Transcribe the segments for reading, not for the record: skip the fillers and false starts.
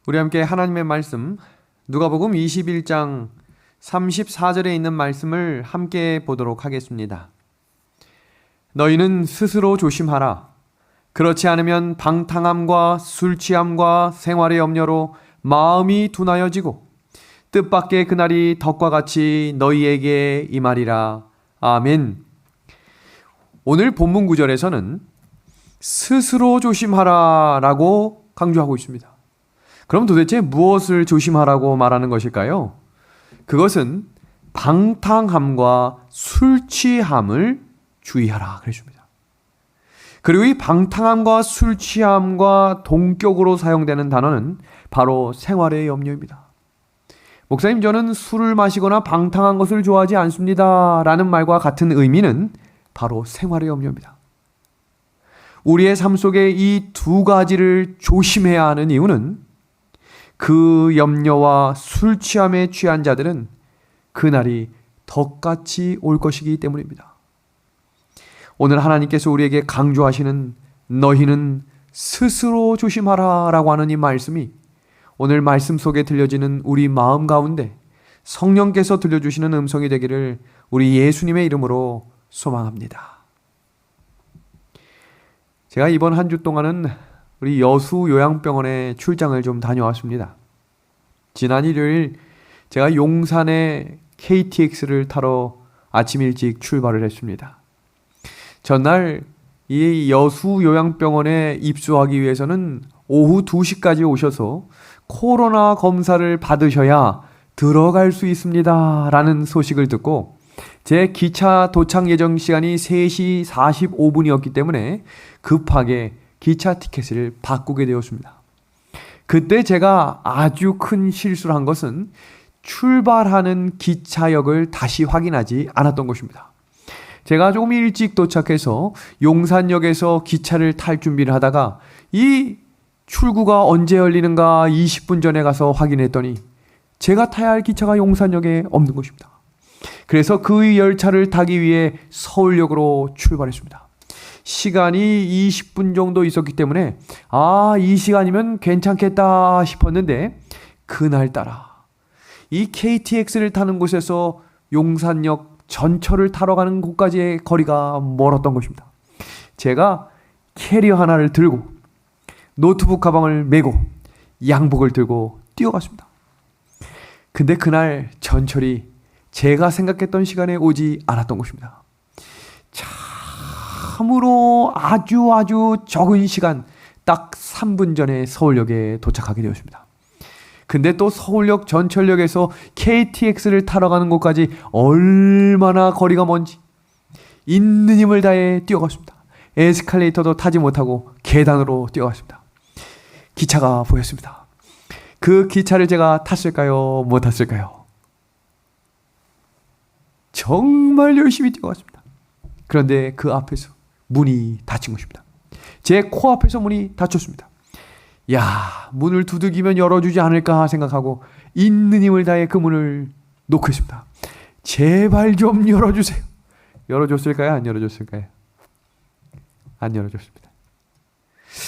우리 함께 하나님의 말씀 누가복음 21장 34절에 있는 말씀을 함께 보도록 하겠습니다. 너희는 스스로 조심하라. 그렇지 않으면 방탕함과 술 취함과 생활의 염려로 마음이 둔하여지고 뜻밖의 그날이 덕과 같이 너희에게 임하리라. 아멘. 오늘 본문 구절에서는 스스로 조심하라 라고 강조하고 있습니다. 그럼 도대체 무엇을 조심하라고 말하는 것일까요? 그것은 방탕함과 술 취함을 주의하라 그랬습니다. 그리고 이 방탕함과 술 취함과 동격으로 사용되는 단어는 바로 생활의 염려입니다. 목사님, 저는 술을 마시거나 방탕한 것을 좋아하지 않습니다 라는 말과 같은 의미는 바로 생활의 염려입니다. 우리의 삶 속에 이 두 가지를 조심해야 하는 이유는 그 염려와 술 취함에 취한 자들은 그날이 덕같이 올 것이기 때문입니다. 오늘 하나님께서 우리에게 강조하시는 너희는 스스로 조심하라 라고 하는 이 말씀이 오늘 말씀 속에 들려지는 우리 마음 가운데 성령께서 들려주시는 음성이 되기를 우리 예수님의 이름으로 소망합니다. 제가 이번 한 주 동안은 우리 여수 요양병원에 출장을 좀 다녀왔습니다. 지난 일요일 제가 용산에 KTX를 타러 아침 일찍 출발을 했습니다. 전날 이 여수 요양병원에 입소하기 위해서는 오후 2시까지 오셔서 코로나 검사를 받으셔야 들어갈 수 있습니다 라는 소식을 듣고 제 기차 도착 예정 시간이 3시 45분이었기 때문에 급하게 기차 티켓을 바꾸게 되었습니다. 그때 제가 아주 큰 실수를 한 것은 출발하는 기차역을 다시 확인하지 않았던 것입니다. 제가 조금 일찍 도착해서 용산역에서 기차를 탈 준비를 하다가 이 출구가 언제 열리는가 20분 전에 가서 확인했더니 제가 타야 할 기차가 용산역에 없는 것입니다. 그래서 그 열차를 타기 위해 서울역으로 출발했습니다. 시간이 20분 정도 있었기 때문에 이 시간이면 괜찮겠다 싶었는데 그날따라 이 KTX를 타는 곳에서 용산역 전철을 타러 가는 곳까지의 거리가 멀었던 것입니다. 제가 캐리어 하나를 들고 노트북 가방을 메고 양복을 들고 뛰어갔습니다. 근데 그날 전철이 제가 생각했던 시간에 오지 않았던 것입니다. 참으로 아주 적은 시간, 딱 3분 전에 서울역에 도착하게 되었습니다. 근데 또 서울역 전철역에서 KTX를 타러 가는 곳까지 얼마나 거리가 먼지 있는 힘을 다해 뛰어갔습니다. 에스컬레이터도 타지 못하고 계단으로 뛰어갔습니다. 기차가 보였습니다. 그 기차를 제가 탔을까요? 못 탔을까요? 정말 열심히 뛰어갔습니다. 그런데 그 앞에서 문이 닫힌 것입니다. 제 코앞에서 문이 닫혔습니다. 문을 두들기면 열어주지 않을까 생각하고 있는 힘을 다해 그 문을 놓고 있습니다. 제발 좀 열어주세요. 열어줬을까요? 안 열어줬을까요? 안 열어줬습니다.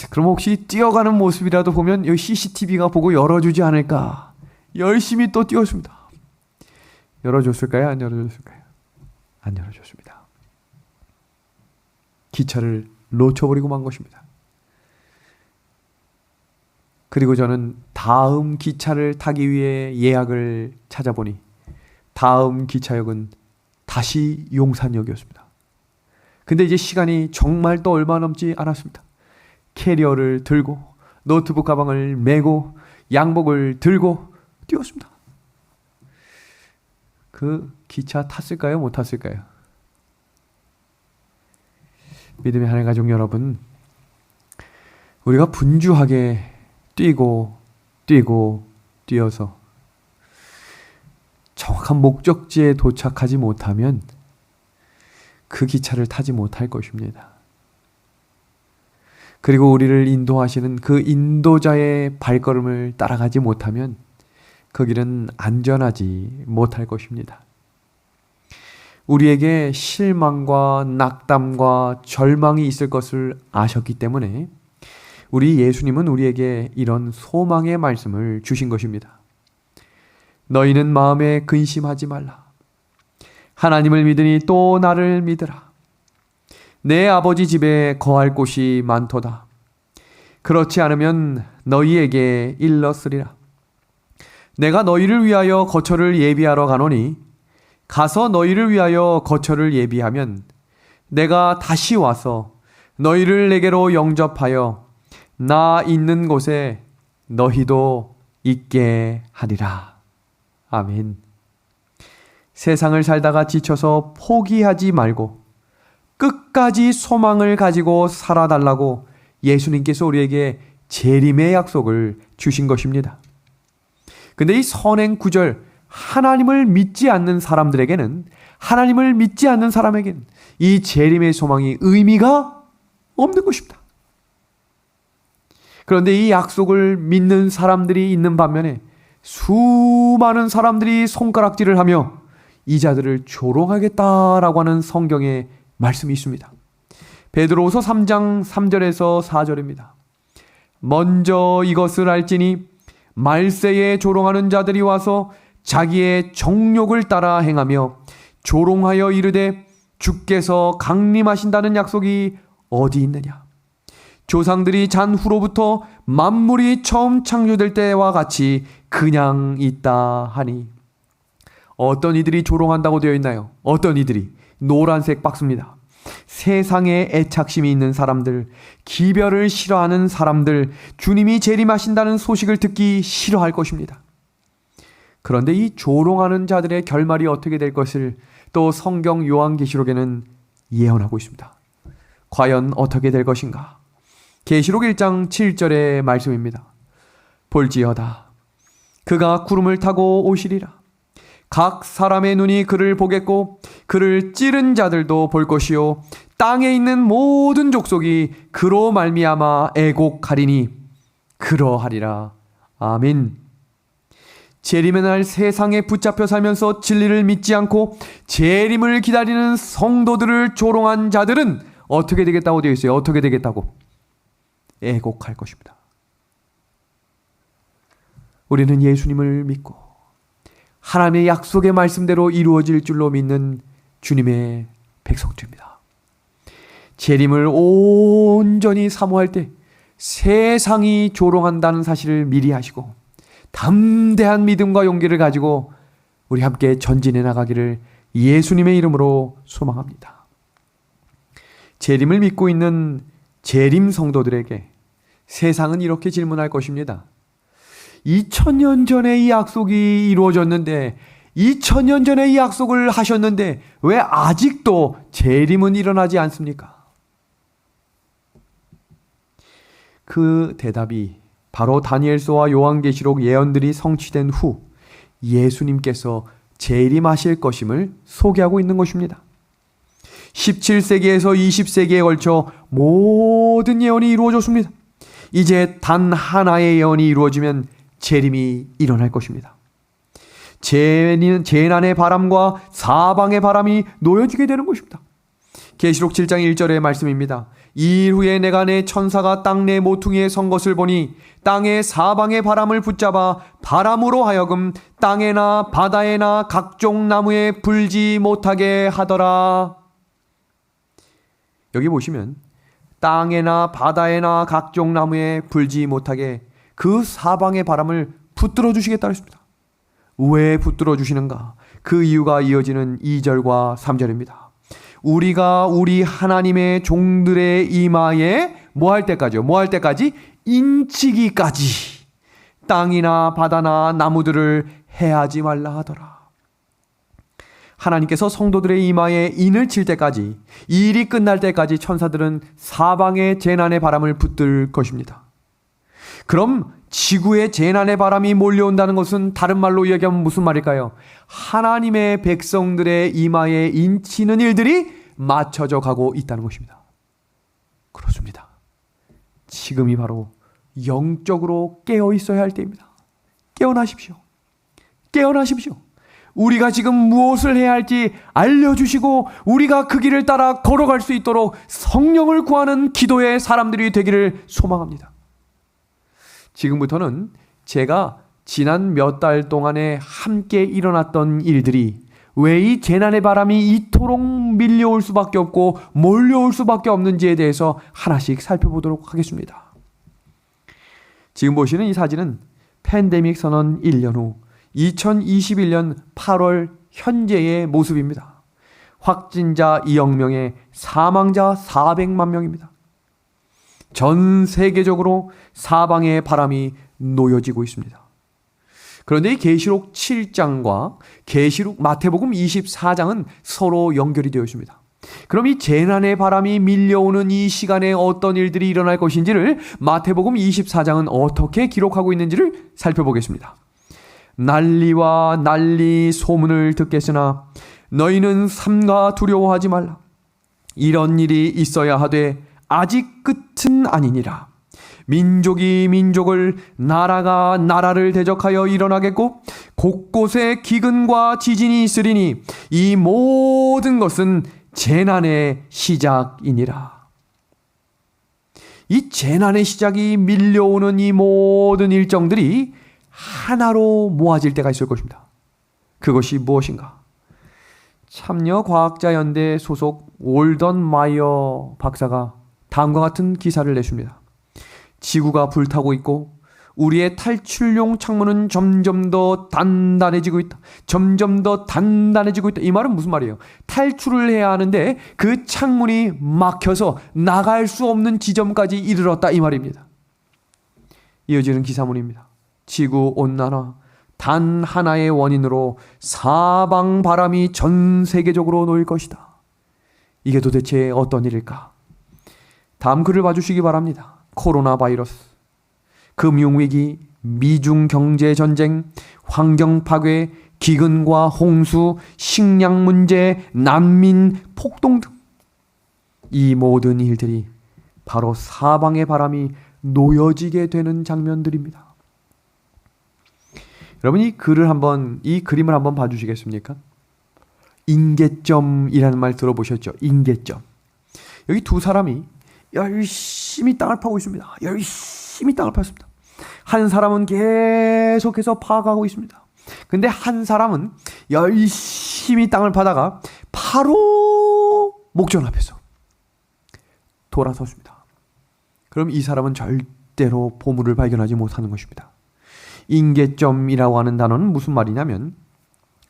그럼 혹시 뛰어가는 모습이라도 보면 여기 CCTV가 보고 열어주지 않을까 열심히 또 뛰었습니다. 열어줬을까요? 안 열어줬을까요? 안 열어줬습니다. 기차를 놓쳐버리고 만 것입니다. 그리고 저는 다음 기차를 타기 위해 예약을 찾아보니 다음 기차역은 다시 용산역이었습니다. 근데 이제 시간이 정말 또 얼마 남지 않았습니다. 캐리어를 들고 노트북 가방을 메고 양복을 들고 뛰었습니다. 그 기차 탔을까요? 못 탔을까요? 믿음의 하나님 가족 여러분, 우리가 분주하게 뛰어서 정확한 목적지에 도착하지 못하면 그 기차를 타지 못할 것입니다. 그리고 우리를 인도하시는 그 인도자의 발걸음을 따라가지 못하면 그 길은 안전하지 못할 것입니다. 우리에게 실망과 낙담과 절망이 있을 것을 아셨기 때문에 우리 예수님은 우리에게 이런 소망의 말씀을 주신 것입니다. 너희는 마음에 근심하지 말라. 하나님을 믿으니 또 나를 믿으라. 내 아버지 집에 거할 곳이 많도다. 그렇지 않으면 너희에게 일렀으리라. 내가 너희를 위하여 거처를 예비하러 가노니 가서 너희를 위하여 거처를 예비하면 내가 다시 와서 너희를 내게로 영접하여 나 있는 곳에 너희도 있게 하리라. 아멘. 세상을 살다가 지쳐서 포기하지 말고 끝까지 소망을 가지고 살아달라고 예수님께서 우리에게 재림의 약속을 주신 것입니다. 근데 이 선행 구절, 하나님을 믿지 않는 사람들에게는, 하나님을 믿지 않는 사람에게는 이 재림의 소망이 의미가 없는 것입니다. 그런데 이 약속을 믿는 사람들이 있는 반면에 수많은 사람들이 손가락질을 하며 이 자들을 조롱하겠다라고 하는 성경의 말씀이 있습니다. 베드로후서 3장 3절에서 4절입니다. 먼저 이것을 알지니 말세에 조롱하는 자들이 와서 자기의 정욕을 따라 행하며 조롱하여 이르되 주께서 강림하신다는 약속이 어디 있느냐. 조상들이 잔 후로부터 만물이 처음 창조될 때와 같이 그냥 있다 하니. 어떤 이들이 조롱한다고 되어 있나요? 어떤 이들이? 노란색 박스입니다. 세상에 애착심이 있는 사람들, 기별을 싫어하는 사람들, 주님이 재림하신다는 소식을 듣기 싫어할 것입니다. 그런데 이 조롱하는 자들의 결말이 어떻게 될 것을 또 성경 요한계시록에는 예언하고 있습니다. 과연 어떻게 될 것인가? 계시록 1장 7절의 말씀입니다. 볼지어다 그가 구름을 타고 오시리라. 각 사람의 눈이 그를 보겠고 그를 찌른 자들도 볼 것이요 땅에 있는 모든 족속이 그로 말미암아 애곡하리니 그러하리라. 아멘. 재림의 날 세상에 붙잡혀 살면서 진리를 믿지 않고 재림을 기다리는 성도들을 조롱한 자들은 어떻게 되겠다고 되어 있어요? 어떻게 되겠다고? 애곡할 것입니다. 우리는 예수님을 믿고 하나님의 약속의 말씀대로 이루어질 줄로 믿는 주님의 백성들입니다. 재림을 온전히 사모할 때 세상이 조롱한다는 사실을 미리 하시고 담대한 믿음과 용기를 가지고 우리 함께 전진해 나가기를 예수님의 이름으로 소망합니다. 재림을 믿고 있는 재림 성도들에게 세상은 이렇게 질문할 것입니다. 2000년 전에 이 약속이 이루어졌는데 2000년 전에 이 약속을 하셨는데 왜 아직도 재림은 일어나지 않습니까? 그 대답이 바로 다니엘서와 요한계시록 예언들이 성취된 후 예수님께서 재림하실 것임을 소개하고 있는 것입니다. 17세기에서 20세기에 걸쳐 모든 예언이 이루어졌습니다. 이제 단 하나의 예언이 이루어지면 재림이 일어날 것입니다. 재난의 바람과 사방의 바람이 놓여지게 되는 것입니다. 계시록 7장 1절의 말씀입니다. 이일 후에 내가 내 천사가 땅 내 모퉁이에 선 것을 보니 땅의 사방의 바람을 붙잡아 바람으로 하여금 땅에나 바다에나 각종 나무에 불지 못하게 하더라. 여기 보시면 땅에나 바다에나 각종 나무에 불지 못하게 그 사방의 바람을 붙들어 주시겠다고 했습니다. 왜 붙들어 주시는가? 그 이유가 이어지는 2절과 3절입니다. 우리가 우리 하나님의 종들의 이마에 뭐 할 때까지요? 뭐 할 때까지? 인치기까지 땅이나 바다나 나무들을 해하지 말라 하더라. 하나님께서 성도들의 이마에 인을 칠 때까지, 이 일이 끝날 때까지 천사들은 사방의 재난의 바람을 붙들 것입니다. 그럼 지구에 재난의 바람이 몰려온다는 것은 다른 말로 이야기하면 무슨 말일까요? 하나님의 백성들의 이마에 인치는 일들이 맞춰져 가고 있다는 것입니다. 그렇습니다. 지금이 바로 영적으로 깨어 있어야 할 때입니다. 깨어나십시오. 깨어나십시오. 우리가 지금 무엇을 해야 할지 알려주시고 우리가 그 길을 따라 걸어갈 수 있도록 성령을 구하는 기도의 사람들이 되기를 소망합니다. 지금부터는 제가 지난 몇 달 동안에 함께 일어났던 일들이 왜 이 재난의 바람이 이토록 밀려올 수밖에 없고 몰려올 수밖에 없는지에 대해서 하나씩 살펴보도록 하겠습니다. 지금 보시는 이 사진은 팬데믹 선언 1년 후 2021년 8월 현재의 모습입니다. 확진자 2억 명에 사망자 400만 명입니다. 전 세계적으로 사방의 바람이 놓여지고 있습니다. 그런데 이 계시록 7장과 계시록 마태복음 24장은 서로 연결이 되어 있습니다. 그럼 이 재난의 바람이 밀려오는 이 시간에 어떤 일들이 일어날 것인지를 마태복음 24장은 어떻게 기록하고 있는지를 살펴보겠습니다. 난리와 난리 소문을 듣겠으나 너희는 삼가 두려워하지 말라. 이런 일이 있어야 하되 아직 끝은 아니니라. 민족이 민족을, 나라가 나라를 대적하여 일어나겠고 곳곳에 기근과 지진이 있으리니 이 모든 것은 재난의 시작이니라. 이 재난의 시작이 밀려오는 이 모든 일정들이 하나로 모아질 때가 있을 것입니다. 그것이 무엇인가? 참여과학자연대 소속 올던 마이어 박사가 다음과 같은 기사를 냈습니다. 지구가 불타고 있고 우리의 탈출용 창문은 점점 더 단단해지고 있다. 점점 더 단단해지고 있다. 이 말은 무슨 말이에요? 탈출을 해야 하는데 그 창문이 막혀서 나갈 수 없는 지점까지 이르렀다. 이 말입니다. 이어지는 기사문입니다. 지구온난화 단 하나의 원인으로 사방 바람이 전 세계적으로 놓일 것이다. 이게 도대체 어떤 일일까? 다음 글을 봐주시기 바랍니다. 코로나 바이러스, 금융위기, 미중 경제전쟁, 환경파괴, 기근과 홍수, 식량 문제, 난민, 폭동 등 이 모든 일들이 바로 사방의 바람이 놓여지게 되는 장면들입니다. 여러분 이 그림을 한번 봐주시겠습니까? 인계점이라는 말 들어보셨죠? 인계점. 여기 두 사람이 열심히 땅을 파고 있습니다. 열심히 땅을 팠습니다. 한 사람은 계속해서 파가고 있습니다. 근데 한 사람은 열심히 땅을 파다가 바로 목전 앞에서 돌아섰습니다. 그럼 이 사람은 절대로 보물을 발견하지 못하는 것입니다. 인계점이라고 하는 단어는 무슨 말이냐면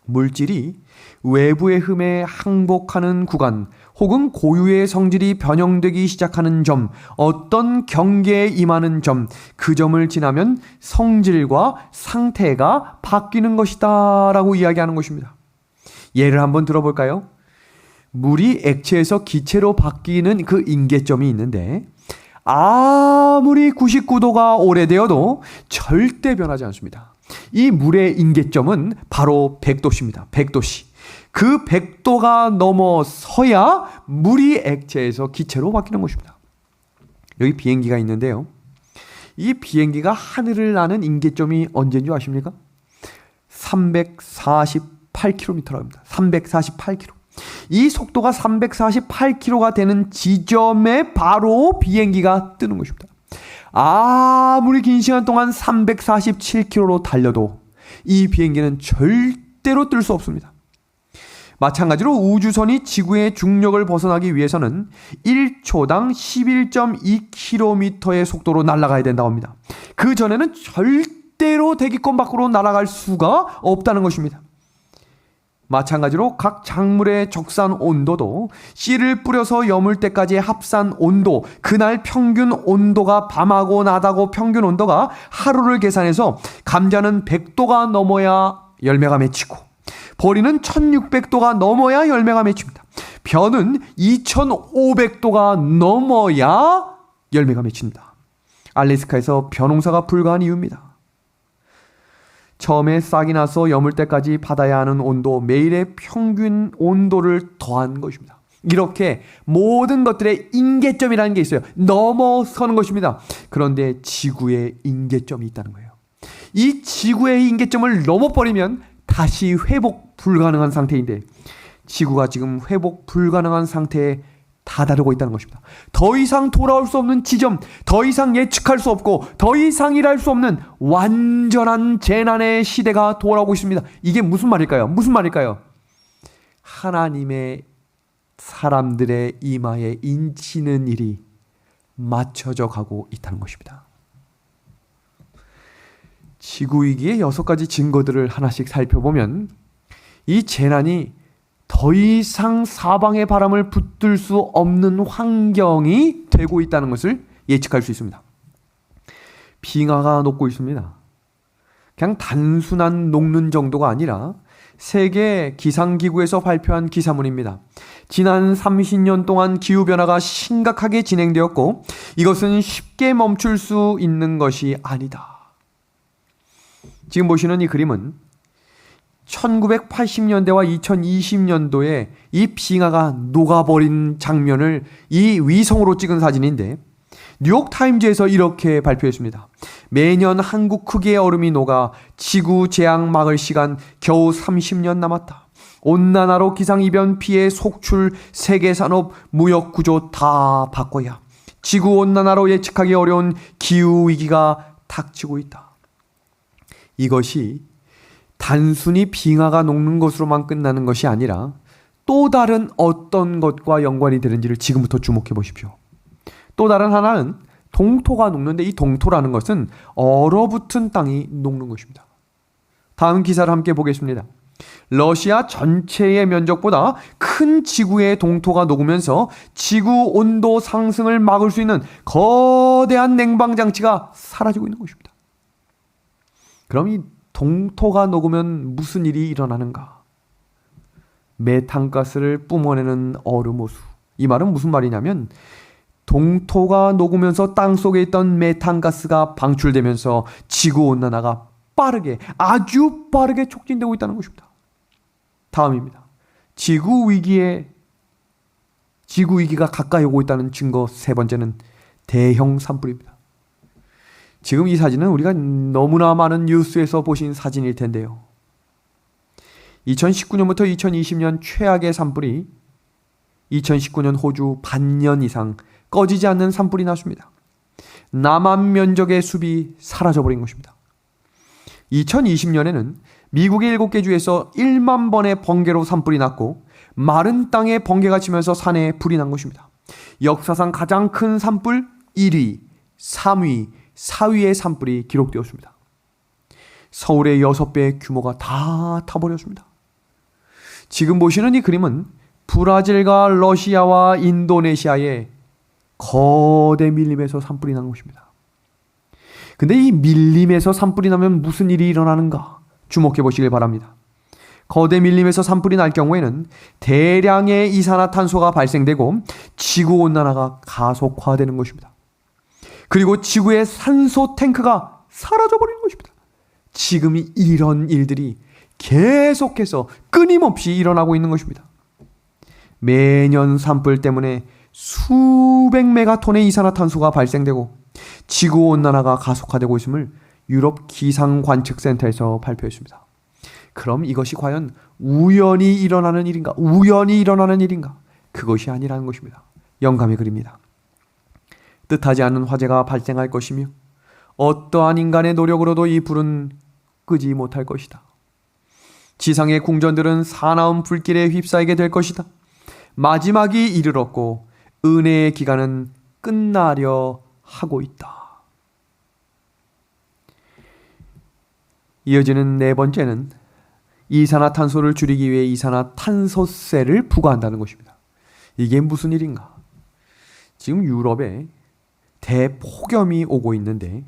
물질이 외부의 흠에 항복하는 구간 혹은 고유의 성질이 변형되기 시작하는 점, 어떤 경계에 임하는 점, 그 점을 지나면 성질과 상태가 바뀌는 것이다 라고 이야기하는 것입니다. 예를 한번 들어볼까요? 물이 액체에서 기체로 바뀌는 그 인계점이 있는데 아무리 99도가 오래되어도 절대 변하지 않습니다. 이 물의 인계점은 바로 100도씨입니다. 100도씨. 그 100도가 넘어서야 물이 액체에서 기체로 바뀌는 것입니다. 여기 비행기가 있는데요. 이 비행기가 하늘을 나는 인계점이 언제인지 아십니까? 348km랍니다. 348km. 이 속도가 348km가 되는 지점에 바로 비행기가 뜨는 것입니다. 아무리 긴 시간 동안 347km로 달려도 이 비행기는 절대로 뜰 수 없습니다. 마찬가지로 우주선이 지구의 중력을 벗어나기 위해서는 1초당 11.2km의 속도로 날아가야 된다고 합니다. 그 전에는 절대로 대기권 밖으로 날아갈 수가 없다는 것입니다. 마찬가지로 각 작물의 적산 온도도 씨를 뿌려서 여물 때까지의 합산 온도, 그날 평균 온도가 밤하고 낮하고 평균 온도가 하루를 계산해서 감자는 100도가 넘어야 열매가 맺히고 보리는 1600도가 넘어야 열매가 맺힙니다. 벼는 2500도가 넘어야 열매가 맺힙니다. 알래스카에서 벼농사가 불가한 이유입니다. 처음에 싹이 나서 여물 때까지 받아야 하는 온도, 매일의 평균 온도를 더한 것입니다. 이렇게 모든 것들의 인계점이라는 게 있어요. 넘어서는 것입니다. 그런데 지구의 인계점이 있다는 거예요. 이 지구의 인계점을 넘어버리면 다시 회복 불가능한 상태인데 지구가 지금 회복 불가능한 상태에 다다르고 있다는 것입니다. 더 이상 돌아올 수 없는 지점, 더 이상 예측할 수 없고 더 이상 일할 수 없는 완전한 재난의 시대가 돌아오고 있습니다. 이게 무슨 말일까요? 무슨 말일까요? 하나님의 사람들의 이마에 인치는 일이 맞춰져 가고 있다는 것입니다. 지구위기의 6가지 증거들을 하나씩 살펴보면 이 재난이 더 이상 사방의 바람을 붙들 수 없는 환경이 되고 있다는 것을 예측할 수 있습니다. 빙하가 녹고 있습니다. 그냥 단순한 녹는 정도가 아니라 세계 기상기구에서 발표한 기사문입니다. 지난 30년 동안 기후변화가 심각하게 진행되었고 이것은 쉽게 멈출 수 있는 것이 아니다. 지금 보시는 이 그림은 1980년대와 2020년도에 이 빙하가 녹아버린 장면을 이 위성으로 찍은 사진인데 뉴욕타임즈에서 이렇게 발표했습니다. 매년 한국 크기의 얼음이 녹아 지구 재앙 막을 시간 겨우 30년 남았다. 온난화로 기상이변 피해 속출 세계산업 무역구조 다 바꿔야 지구온난화로 예측하기 어려운 기후위기가 닥치고 있다. 이것이 단순히 빙하가 녹는 것으로만 끝나는 것이 아니라 또 다른 어떤 것과 연관이 되는지를 지금부터 주목해 보십시오. 또 다른 하나는 동토가 녹는데 이 동토라는 것은 얼어붙은 땅이 녹는 것입니다. 다음 기사를 함께 보겠습니다. 러시아 전체의 면적보다 큰 지구의 동토가 녹으면서 지구 온도 상승을 막을 수 있는 거대한 냉방장치가 사라지고 있는 것입니다. 그럼 이 동토가 녹으면 무슨 일이 일어나는가? 메탄가스를 뿜어내는 얼음 호수. 이 말은 무슨 말이냐면 동토가 녹으면서 땅속에 있던 메탄가스가 방출되면서 지구온난화가 아주 빠르게 촉진되고 있다는 것입니다. 다음입니다. 지구위기가 가까이 오고 있다는 증거 세 번째는 대형 산불입니다. 지금 이 사진은 우리가 너무나 많은 뉴스에서 보신 사진일 텐데요. 2019년부터 2020년 최악의 산불이 2019년 호주 반년 이상 꺼지지 않는 산불이 났습니다. 남한 면적의 숲이 사라져버린 것입니다. 2020년에는 미국의 7개 주에서 1만 번의 번개로 산불이 났고 마른 땅에 번개가 치면서 산에 불이 난 것입니다. 역사상 가장 큰 산불 1위, 3위, 4위의 산불이 기록되었습니다. 서울의 6배 규모가 다 타버렸습니다. 지금 보시는 이 그림은 브라질과 러시아와 인도네시아의 거대 밀림에서 산불이 난 것입니다. 근데 이 밀림에서 산불이 나면 무슨 일이 일어나는가 주목해 보시길 바랍니다. 거대 밀림에서 산불이 날 경우에는 대량의 이산화탄소가 발생되고 지구온난화가 가속화되는 것입니다. 그리고 지구의 산소 탱크가 사라져버리는 것입니다. 지금 이런 일들이 계속해서 끊임없이 일어나고 있는 것입니다. 매년 산불 때문에 수백 메가톤의 이산화탄소가 발생되고 지구온난화가 가속화되고 있음을 유럽 기상관측센터에서 발표했습니다. 그럼 이것이 과연 우연히 일어나는 일인가? 그것이 아니라는 것입니다. 영감의 글입니다. 뜻하지 않은 화재가 발생할 것이며 어떠한 인간의 노력으로도 이 불은 끄지 못할 것이다. 지상의 궁전들은 사나운 불길에 휩싸이게 될 것이다. 마지막이 이르렀고 은혜의 기간은 끝나려 하고 있다. 이어지는 네 번째는 이산화탄소를 줄이기 위해 이산화탄소세를 부과한다는 것입니다. 이게 무슨 일인가? 지금 유럽에 대폭염이 오고 있는데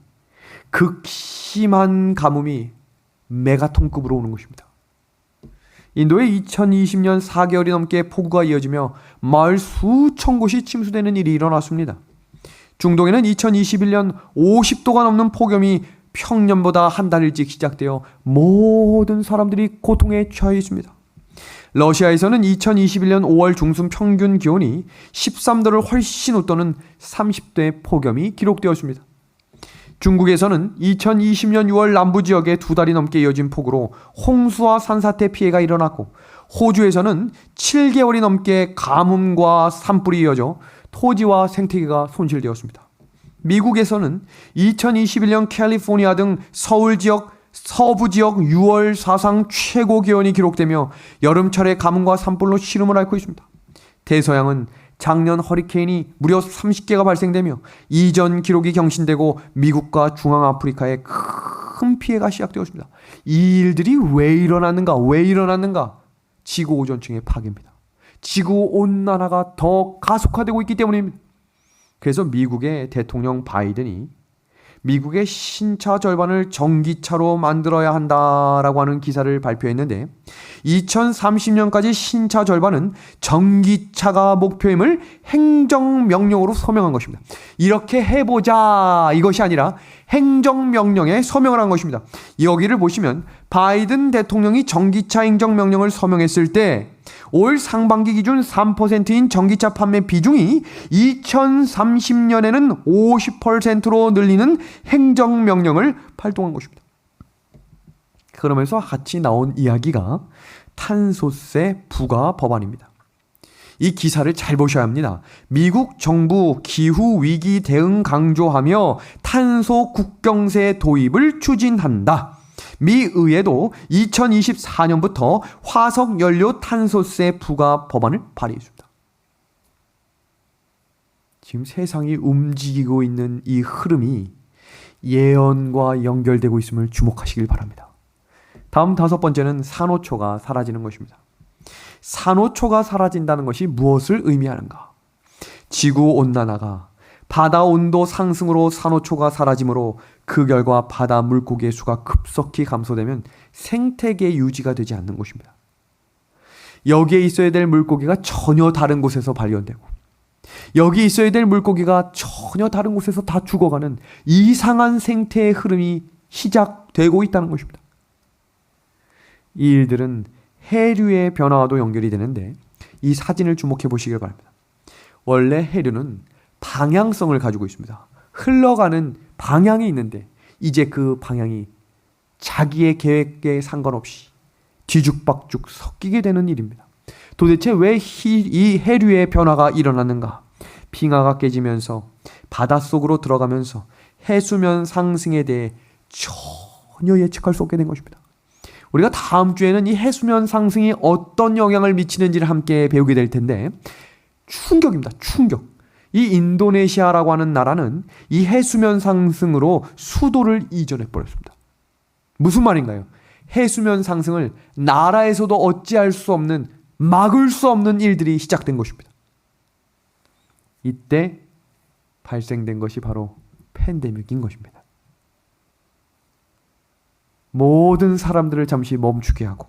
극심한 가뭄이 메가톤급으로 오는 것입니다. 인도에 2020년 4개월이 넘게 폭우가 이어지며 마을 수천 곳이 침수되는 일이 일어났습니다. 중동에는 2021년 50도가 넘는 폭염이 평년보다 한 달 일찍 시작되어 모든 사람들이 고통에 처해 있습니다. 러시아에서는 2021년 5월 중순 평균 기온이 13도를 훨씬 웃도는 30도의 폭염이 기록되었습니다. 중국에서는 2020년 6월 남부 지역에 2달이 넘게 이어진 폭우로 홍수와 산사태 피해가 일어났고, 호주에서는 7개월이 넘게 가뭄과 산불이 이어져 토지와 생태계가 손실되었습니다. 미국에서는 2021년 캘리포니아 등 서울 지역, 서부 지역 6월 사상 최고 기온이 기록되며 여름철의 가뭄과 산불로 시름을 앓고 있습니다. 대서양은 작년 허리케인이 무려 30개가 발생되며 이전 기록이 경신되고 미국과 중앙아프리카에 큰 피해가 시작되었습니다. 이 일들이 왜 일어났는가? 지구 오존층의 파괴입니다. 지구 온난화가 더 가속화되고 있기 때문입니다. 그래서 미국의 대통령 바이든이 미국의 신차 절반을 전기차로 만들어야 한다라고 하는 기사를 발표했는데, 2030년까지 신차 절반은 전기차가 목표임을 행정명령으로 서명한 것입니다. 이렇게 해보자 이것이 아니라 행정명령에 서명을 한 것입니다. 여기를 보시면 바이든 대통령이 전기차 행정명령을 서명했을 때 올 상반기 기준 3%인 전기차 판매 비중이 2030년에는 50%로 늘리는 행정명령을 발동한 것입니다. 그러면서 같이 나온 이야기가 탄소세 부과 법안입니다. 이 기사를 잘 보셔야 합니다. 미국 정부 기후위기 대응 강조하며 탄소 국경세 도입을 추진한다. 미 의회도 2024년부터 화석연료 탄소세 부과 법안을 발의했습니다. 지금 세상이 움직이고 있는 이 흐름이 예언과 연결되고 있음을 주목하시길 바랍니다. 다음 5번째는 산호초가 사라지는 것입니다. 산호초가 사라진다는 것이 무엇을 의미하는가? 지구온난화가 바다 온도 상승으로 산호초가 사라지므로 그 결과 바다 물고기의 수가 급속히 감소되면 생태계 유지가 되지 않는 것입니다. 여기에 있어야 될 물고기가 전혀 다른 곳에서 발견되고, 여기 있어야 될 물고기가 전혀 다른 곳에서 다 죽어가는 이상한 생태의 흐름이 시작되고 있다는 것입니다. 이 일들은 해류의 변화와도 연결이 되는데, 이 사진을 주목해 보시길 바랍니다. 원래 해류는 방향성을 가지고 있습니다. 흘러가는 방향이 있는데 이제 그 방향이 자기의 계획에 상관없이 뒤죽박죽 섞이게 되는 일입니다. 도대체 왜 이 해류의 변화가 일어났는가? 빙하가 깨지면서 바닷속으로 들어가면서 해수면 상승에 대해 전혀 예측할 수 없게 된 것입니다. 우리가 다음 주에는 이 해수면 상승이 어떤 영향을 미치는지를 함께 배우게 될 텐데, 충격입니다. 충격. 이 인도네시아라고 하는 나라는 이 해수면 상승으로 수도를 이전해 버렸습니다. 무슨 말인가요? 해수면 상승을 나라에서도 어찌할 수 없는, 막을 수 없는 일들이 시작된 것입니다. 이때 발생된 것이 바로 팬데믹인 것입니다. 모든 사람들을 잠시 멈추게 하고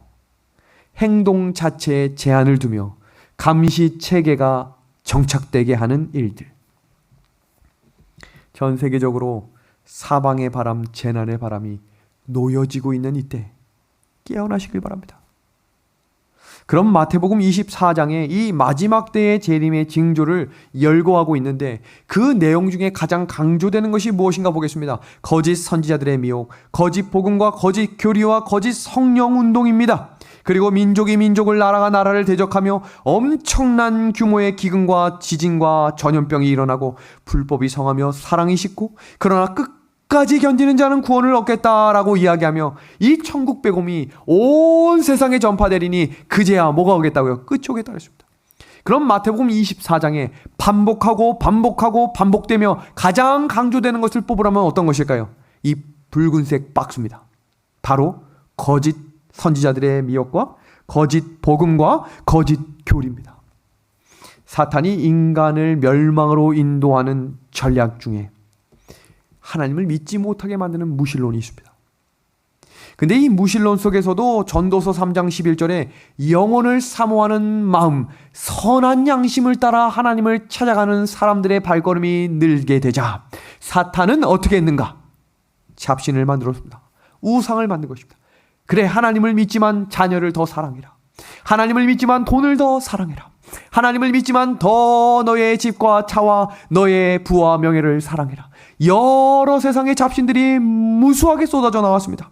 행동 자체에 제한을 두며 감시 체계가 정착되게 하는 일들. 전 세계적으로 사방의 바람, 재난의 바람이 놓여지고 있는 이때 깨어나시길 바랍니다. 그럼 마태복음 24장에 이 마지막 때의 재림의 징조를 열거하고 있는데, 그 내용 중에 가장 강조되는 것이 무엇인가 보겠습니다. 거짓 선지자들의 미혹, 거짓 복음과 거짓 교리와 거짓 성령 운동입니다. 그리고 민족이 민족을, 나라가 나라를 대적하며 엄청난 규모의 기근과 지진과 전염병이 일어나고 불법이 성하며 사랑이 식고, 그러나 끝까지 견디는 자는 구원을 얻겠다라고 이야기하며 이 천국 복음이 온 세상에 전파되리니 그제야 뭐가 오겠다고요? 끝이 오겠다 그랬습니다. 그럼 마태복음 24장에 반복하고 반복되며 가장 강조되는 것을 뽑으라면 어떤 것일까요? 이 붉은색 박스입니다. 바로 거짓 선지자들의 미혹과 거짓 복음과 거짓 교리입니다. 사탄이 인간을 멸망으로 인도하는 전략 중에 하나님을 믿지 못하게 만드는 무신론이 있습니다. 근데 이 무신론 속에서도 전도서 3장 11절에 영혼을 사모하는 마음, 선한 양심을 따라 하나님을 찾아가는 사람들의 발걸음이 늘게 되자 사탄은 어떻게 했는가? 잡신을 만들었습니다. 우상을 만든 것입니다. 그래, 하나님을 믿지만 자녀를 더 사랑해라. 하나님을 믿지만 돈을 더 사랑해라. 하나님을 믿지만 더 너의 집과 차와 너의 부와 명예를 사랑해라. 여러 세상의 잡신들이 무수하게 쏟아져 나왔습니다.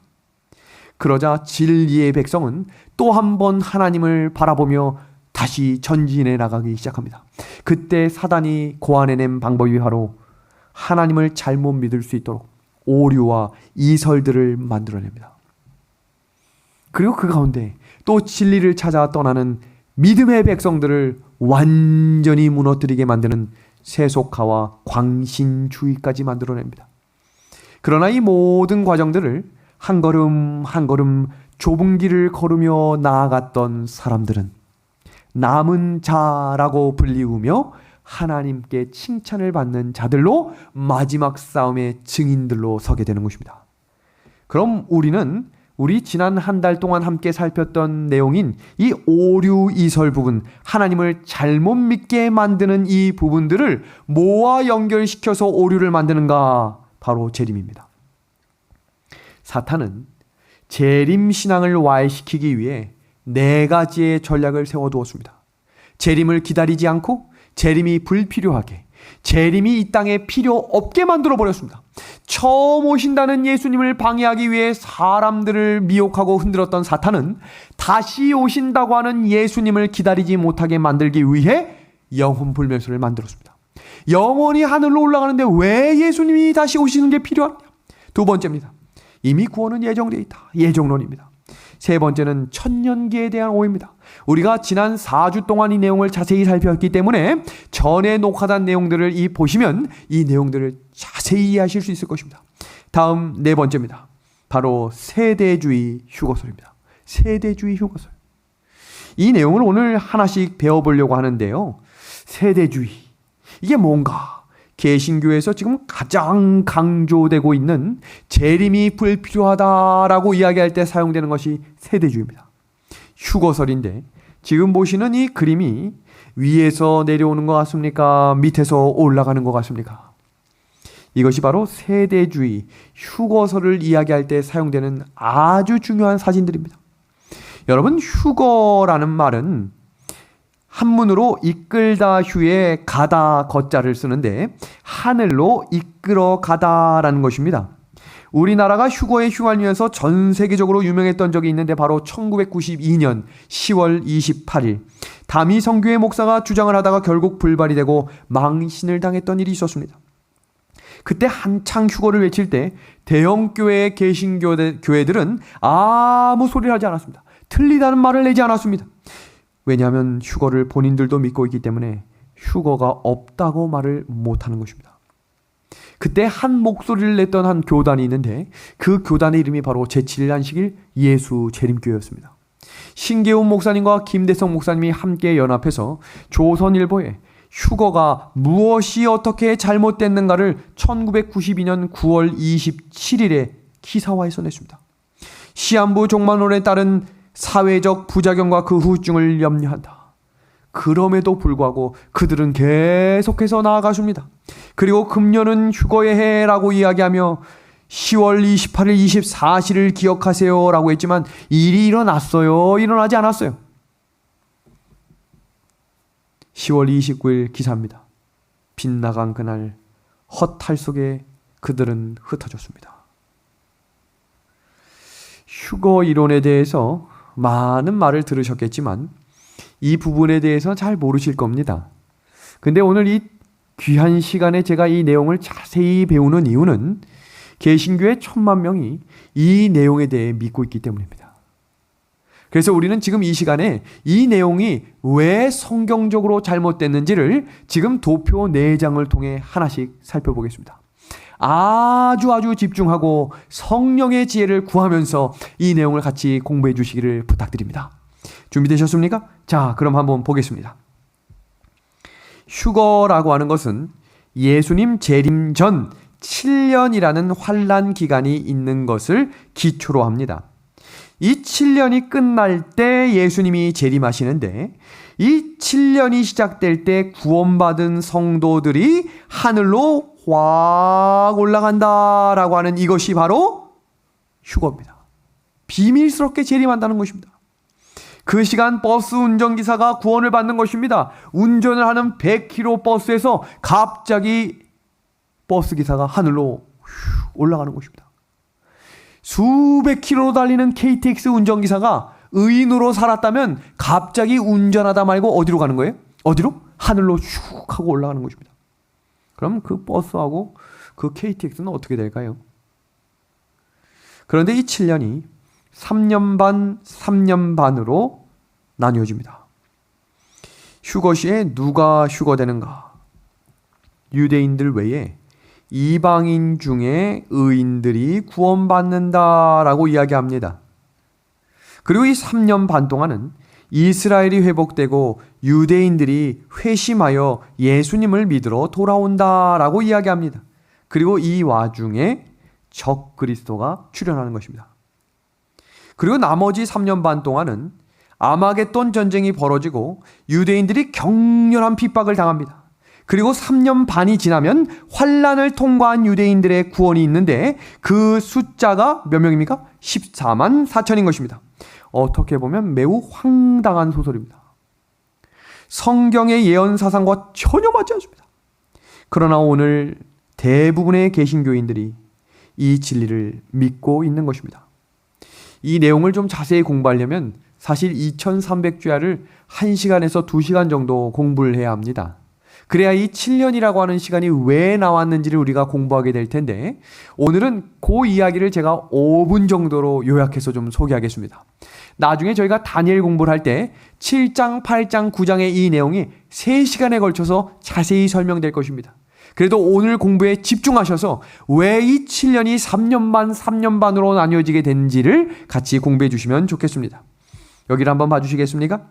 그러자 진리의 백성은 또 한 번 하나님을 바라보며 다시 전진해 나가기 시작합니다. 그때 사단이 고안해낸 방법이 바로 하나님을 잘못 믿을 수 있도록 오류와 이설들을 만들어냅니다. 그리고 그 가운데 또 진리를 찾아 떠나는 믿음의 백성들을 완전히 무너뜨리게 만드는 세속화와 광신주의까지 만들어냅니다. 그러나 이 모든 과정들을 한 걸음 한 걸음 좁은 길을 걸으며 나아갔던 사람들은 남은 자라고 불리우며 하나님께 칭찬을 받는 자들로 마지막 싸움의 증인들로 서게 되는 것입니다. 그럼 우리 지난 한 달 동안 함께 살폈던 내용인 이 오류 이설 부분, 하나님을 잘못 믿게 만드는 이 부분들을 뭐와 연결시켜서 오류를 만드는가? 바로 재림입니다. 사탄은 재림신앙을 와해시키기 위해 4가지의 전략을 세워두었습니다. 재림을 기다리지 않고 재림이 불필요하게, 재림이 이 땅에 필요 없게 만들어버렸습니다. 처음 오신다는 예수님을 방해하기 위해 사람들을 미혹하고 흔들었던 사탄은 다시 오신다고 하는 예수님을 기다리지 못하게 만들기 위해 영혼불멸소를 만들었습니다. 영원히 하늘로 올라가는데 왜 예수님이 다시 오시는 게 필요하냐? 2번째입니다. 이미 구원은 예정되어 있다. 예정론입니다. 3번째는 천년기에 대한 오해입니다. 우리가 지난 4주 동안 이 내용을 자세히 살펴봤기 때문에 전에 녹화된 내용들을 보시면 이 내용들을 자세히 이해하실 수 있을 것입니다. 다음 4번째입니다. 바로 세대주의 휴거설입니다. 세대주의 휴거설. 이 내용을 오늘 하나씩 배워보려고 하는데요. 세대주의. 이게 뭔가? 개신교에서 지금 가장 강조되고 있는 재림이 불필요하다라고 이야기할 때 사용되는 것이 세대주의입니다. 휴거설인데 지금 보시는 이 그림이 위에서 내려오는 것 같습니까? 밑에서 올라가는 것 같습니까? 이것이 바로 세대주의, 휴거설을 이야기할 때 사용되는 아주 중요한 사진들입니다. 여러분, 휴거라는 말은 한문으로 이끌다 휴에 가다 거자를 쓰는데 하늘로 이끌어 가다라는 것입니다. 우리나라가 휴거에 휘말리면서 전 세계적으로 유명했던 적이 있는데 바로 1992년 10월 28일 다미 성교회 목사가 주장을 하다가 결국 불발이 되고 망신을 당했던 일이 있었습니다. 그때 한창 휴거를 외칠 때 대형 교회의 개신교회들은 아무 소리를 하지 않았습니다. 틀리다는 말을 내지 않았습니다. 왜냐하면 휴거를 본인들도 믿고 있기 때문에 휴거가 없다고 말을 못하는 것입니다. 그때 한 목소리를 냈던 한 교단이 있는데 그 교단의 이름이 바로 제7일 안식일 예수 재림교회였습니다. 신계훈 목사님과 김대성 목사님이 함께 연합해서 조선일보에 휴거가 무엇이 어떻게 잘못됐는가를 1992년 9월 27일에 기사화해서 냈습니다. 시한부 종말론에 따른 사회적 부작용과 그 후유증을 염려한다. 그럼에도 불구하고 그들은 계속해서 나아가십니다. 그리고 금년은 휴거의 해라고 이야기하며 10월 28일, 24일을 기억하세요 라고 했지만 일이 일어났어요? 일어나지 않았어요? 10월 29일 기사입니다. 빗나간 그날 헛할 속에 그들은 흩어졌습니다. 휴거 이론에 대해서 많은 말을 들으셨겠지만 이 부분에 대해서 잘 모르실 겁니다. 근데 오늘 이 귀한 시간에 제가 이 내용을 자세히 배우는 이유는 개신교의 1000만 명이 이 내용에 대해 믿고 있기 때문입니다. 그래서 우리는 지금 이 시간에 이 내용이 왜 성경적으로 잘못됐는지를 지금 도표 4장을 통해 하나씩 살펴보겠습니다. 아주 집중하고 성령의 지혜를 구하면서 이 내용을 같이 공부해 주시기를 부탁드립니다. 준비되셨습니까? 자, 그럼 한번 보겠습니다. 휴거라고 하는 것은 예수님 재림 전 7년이라는 환란 기간이 있는 것을 기초로 합니다. 이 7년이 끝날 때 예수님이 재림하시는데 이 7년이 시작될 때 구원받은 성도들이 하늘로 확 올라간다라고 하는 이것이 바로 휴거입니다. 비밀스럽게 재림한다는 것입니다. 그 시간 버스 운전기사가 구원을 받는 것입니다. 운전을 하는 100km 버스에서 갑자기 버스 기사가 하늘로 올라가는 것입니다. 수백 킬로로 달리는 KTX 운전기사가 의인으로 살았다면 갑자기 운전하다 말고 어디로 가는 거예요? 어디로? 하늘로 슉 하고 올라가는 것입니다. 그럼 그 버스하고 그 KTX는 어떻게 될까요? 그런데 이 7년이 3년 반, 3년 반으로 나뉘어집니다. 휴거 시에 누가 휴거되는가? 유대인들 외에 이방인 중에 의인들이 구원받는다라고 이야기합니다. 그리고 이 3년 반 동안은 이스라엘이 회복되고 유대인들이 회심하여 예수님을 믿으러 돌아온다라고 이야기합니다. 그리고 이 와중에 적 그리스도가 출현하는 것입니다. 그리고 나머지 3년 반 동안은 아마겟돈 전쟁이 벌어지고 유대인들이 격렬한 핍박을 당합니다. 그리고 3년 반이 지나면 환란을 통과한 유대인들의 구원이 있는데 그 숫자가 몇 명입니까? 14만 4천인 것입니다. 어떻게 보면 매우 황당한 소설입니다. 성경의 예언 사상과 전혀 맞지 않습니다. 그러나 오늘 대부분의 개신교인들이 이 진리를 믿고 있는 것입니다. 이 내용을 좀 자세히 공부하려면 사실 2300주야를 1시간에서 2시간 정도 공부를 해야 합니다. 그래야 이 7년이라고 하는 시간이 왜 나왔는지를 우리가 공부하게 될 텐데 오늘은 그 이야기를 제가 5분 정도로 요약해서 좀 소개하겠습니다. 나중에 저희가 다니엘 공부를 할 때 7장, 8장, 9장의 이 내용이 3시간에 걸쳐서 자세히 설명될 것입니다. 그래도 오늘 공부에 집중하셔서 왜 이 7년이 3년 반, 3년 반으로 나뉘어지게 된지를 같이 공부해 주시면 좋겠습니다. 여기를 한번 봐주시겠습니까?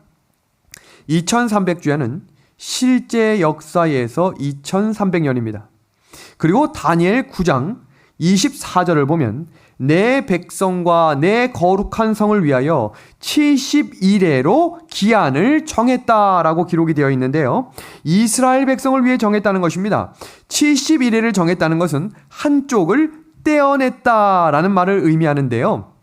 2300주야는 실제 역사에서 2300년입니다. 그리고 다니엘 9장 24절을 보면 내 백성과 내 거룩한 성을 위하여 70일에로 기한을 정했다라고 기록이 되어 있는데요. 이스라엘 백성을 위해 정했다는 것입니다. 70일에를 정했다는 것은 한쪽을 떼어냈다라는 말을 의미하는데요.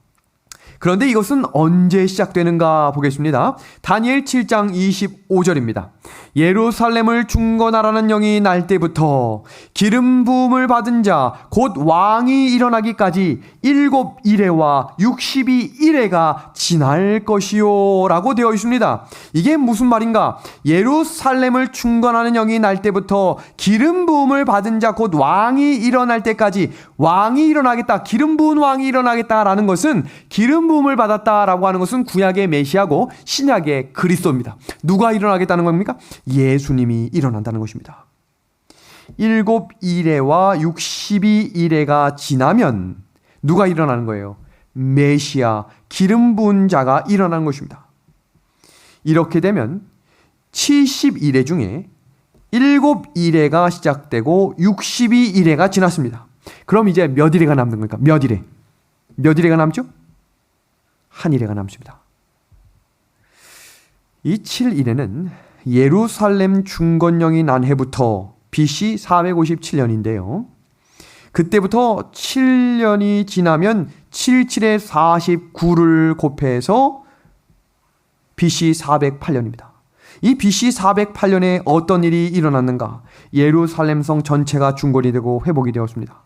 그런데 이것은 언제 시작되는가 보겠습니다. 다니엘 7장 25절입니다. 예루살렘을 중건하라는 영이 날 때부터 기름 부음을 받은 자 곧 왕이 일어나기까지 7일에와 62일에가 지날 것이요 라고 되어 있습니다. 이게 무슨 말인가? 예루살렘을 중건하는 영이 날 때부터 기름 부음을 받은 자 곧 왕이 일어날 때까지 왕이 일어나겠다, 기름 부은 왕이 일어나겠다라는 것은 기름 부음을 받았다라고 하는 것은 구약의 메시아고 신약의 그리스도입니다. 누가 일어나겠다는 겁니까? 예수님이 일어난다는 것입니다. 7일에와 62일에가 지나면 누가 일어나는 거예요? 메시아, 기름 부은 자가 일어나는 것입니다. 이렇게 되면 70일에 중에 7일에가 시작되고 62일에가 지났습니다. 그럼 이제 몇 일에가 남는 겁니까? 몇 일에? 몇 일에가 남죠? 한 일에가 남습니다. 이 7일에는 예루살렘 중건령이 난 해부터 BC 457년인데요. 그때부터 7년이 지나면 77에 49를 곱해서 BC 408년입니다. 이 BC 408년에 어떤 일이 일어났는가? 예루살렘 성 전체가 중건이 되고 회복이 되었습니다.